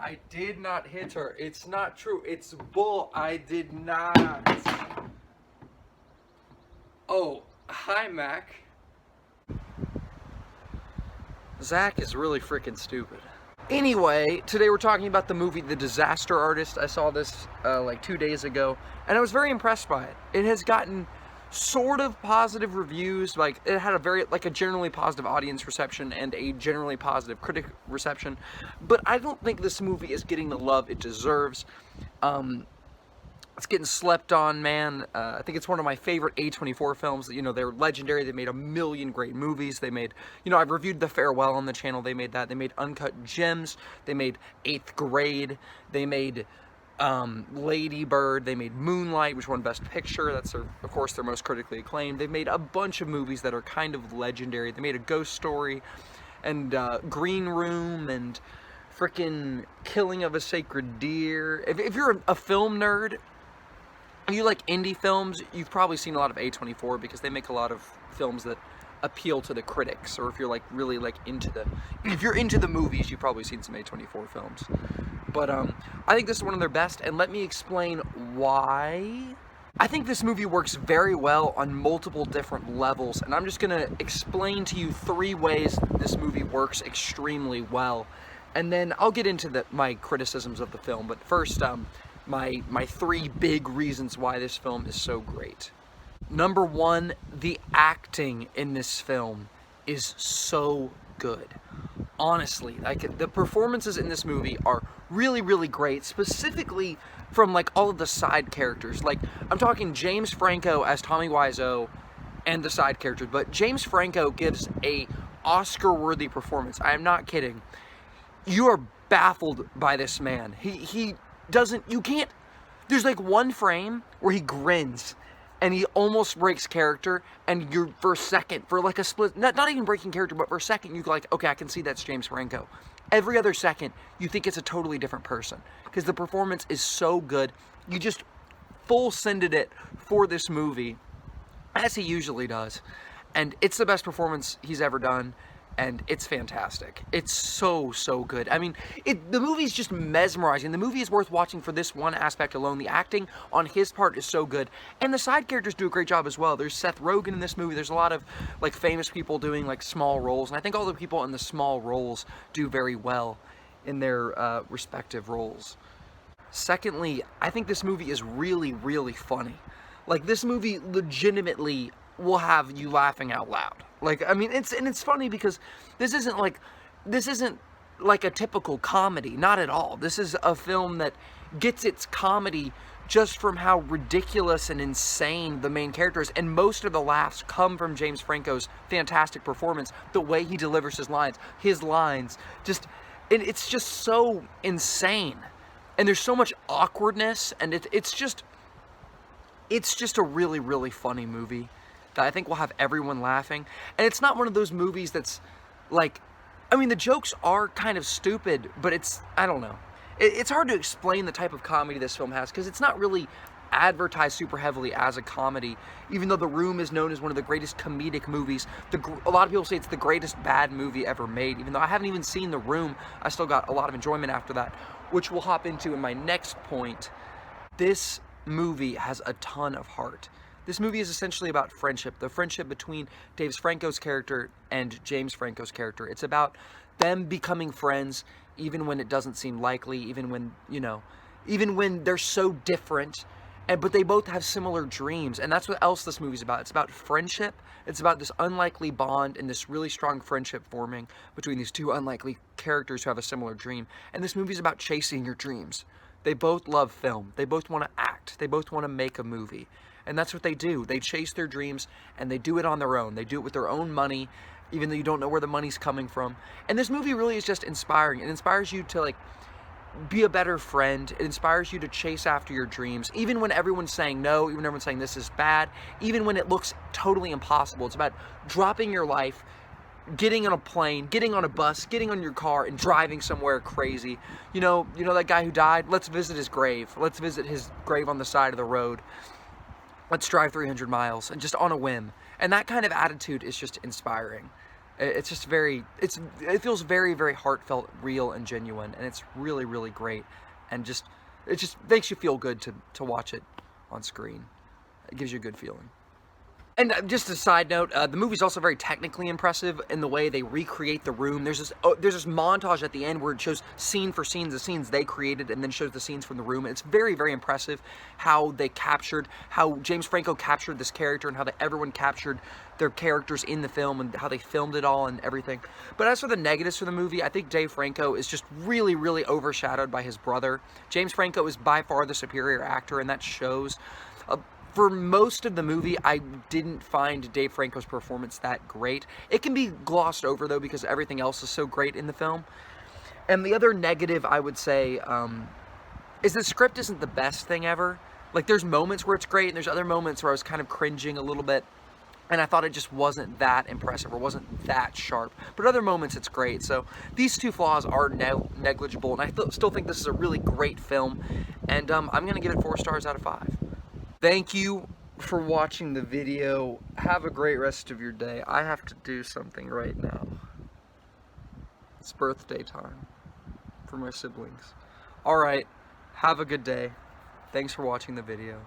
I did not hit her. It's not true. It's bull. I did not. Oh, hi, Mac. Zach is really freaking stupid. Anyway, today we're talking about the movie The Disaster Artist. I saw this like 2 days ago, and I was very impressed by it. It has gotten sort of positive reviews. Like, it had a generally positive audience reception and a generally positive critic reception. But I don't think this movie is getting the love it deserves. It's getting slept on, man. I think it's one of my favorite A24 films. You know, they're legendary. They made a million great movies. They made, I've reviewed The Farewell on the channel. They made that. They made Uncut Gems. They made Eighth Grade. They made Lady Bird. They made Moonlight, which won Best Picture. That's, of course, their most critically acclaimed. They've made a bunch of movies that are kind of legendary. They made A Ghost Story and Green Room and frickin' Killing of a Sacred Deer. If you're a film nerd, you like indie films, you've probably seen a lot of A24 because they make a lot of films that appeal to the critics. Or if you're like really like if you're into the movies, you've probably seen some A24 films. But I think this is one of their best, and let me explain why. I think this movie works very well on multiple different levels, and I'm just gonna explain to you 3 ways this movie works extremely well. And then I'll get into my criticisms of the film, but first, my 3 big reasons why this film is so great. Number 1, the acting in this film is so good. Honestly, like, the performances in this movie are really, really great, specifically from like all of the side characters. Like, I'm talking James Franco as Tommy Wiseau and the side characters, but James Franco gives a Oscar-worthy performance. I am not kidding. You are baffled by this man. He doesn't, you can't, there's like one frame where he grins and he almost breaks character, and you're, for a second, for like a split, not even breaking character, but for a second you're like, okay, I can see that's James Franco. Every other second you think it's a totally different person because the performance is so good. You just full sended it for this movie, as he usually does, and it's the best performance he's ever done. And it's fantastic. It's so good. I mean, the movie's just mesmerizing. The movie is worth watching for this one aspect alone. The acting on his part is so good. And the side characters do a great job as well. There's Seth Rogen in this movie. There's a lot of like famous people doing like small roles. And I think all the people in the small roles do very well in their respective roles. Secondly, I think this movie is really, really funny. Like, this movie legitimately will have you laughing out loud. Like, I mean, it's funny because this isn't like a typical comedy, not at all. This is a film that gets its comedy just from how ridiculous and insane the main character is, and most of the laughs come from James Franco's fantastic performance, the way he delivers his lines, it's just so insane, and there's so much awkwardness, and it's just a really, really funny movie that I think will have everyone laughing. And it's not one of those movies that's like, I mean, the jokes are kind of stupid, but I don't know. It's hard to explain the type of comedy this film has because it's not really advertised super heavily as a comedy, even though The Room is known as one of the greatest comedic movies. A lot of people say it's the greatest bad movie ever made. Even though I haven't even seen The Room, I still got a lot of enjoyment after that, which we'll hop into in my next point. This movie has a ton of heart. This movie is essentially about friendship, the friendship between Dave Franco's character and James Franco's character. It's about them becoming friends, even when it doesn't seem likely, even when they're so different, but they both have similar dreams, and that's what else this movie's about. It's about friendship. It's about this unlikely bond and this really strong friendship forming between these two unlikely characters who have a similar dream. And this movie's about chasing your dreams. They both love film. They both want to act. They both want to make a movie. And that's what they do. They chase their dreams, and they do it on their own. They do it with their own money, even though you don't know where the money's coming from. And this movie really is just inspiring. It inspires you to, like, be a better friend. It inspires you to chase after your dreams, even when everyone's saying no, even when everyone's saying this is bad, even when it looks totally impossible. It's about dropping your life, getting on a plane, getting on a bus, getting on your car, and driving somewhere crazy. You know that guy who died? Let's visit his grave. Let's visit his grave on the side of the road. Let's drive 300 miles, and just on a whim. And that kind of attitude is just inspiring. It's just it feels very, very heartfelt, real, and genuine, and it's really, really great, and it just makes you feel good to watch it on screen. It gives you a good feeling. And just a side note, the movie's also very technically impressive in the way they recreate the room. There's this montage at the end where it shows scene for scene the scenes they created and then shows the scenes from the room. And it's very, very impressive how James Franco captured this character and how everyone captured their characters in the film and how they filmed it all and everything. But as for the negatives for the movie, I think Dave Franco is just really, really overshadowed by his brother. James Franco is by far the superior actor, and that shows. For most of the movie, I didn't find Dave Franco's performance that great. It can be glossed over, though, because everything else is so great in the film. And the other negative, I would say, is the script isn't the best thing ever. Like, there's moments where it's great, and there's other moments where I was kind of cringing a little bit, and I thought it just wasn't that impressive, or wasn't that sharp. But other moments, it's great. So these two flaws are negligible, and I still think this is a really great film, and I'm going to give it 4 stars out of 5. Thank you for watching the video. Have a great rest of your day. I have to do something right now. It's birthday time for my siblings. Alright, have a good day. Thanks for watching the video.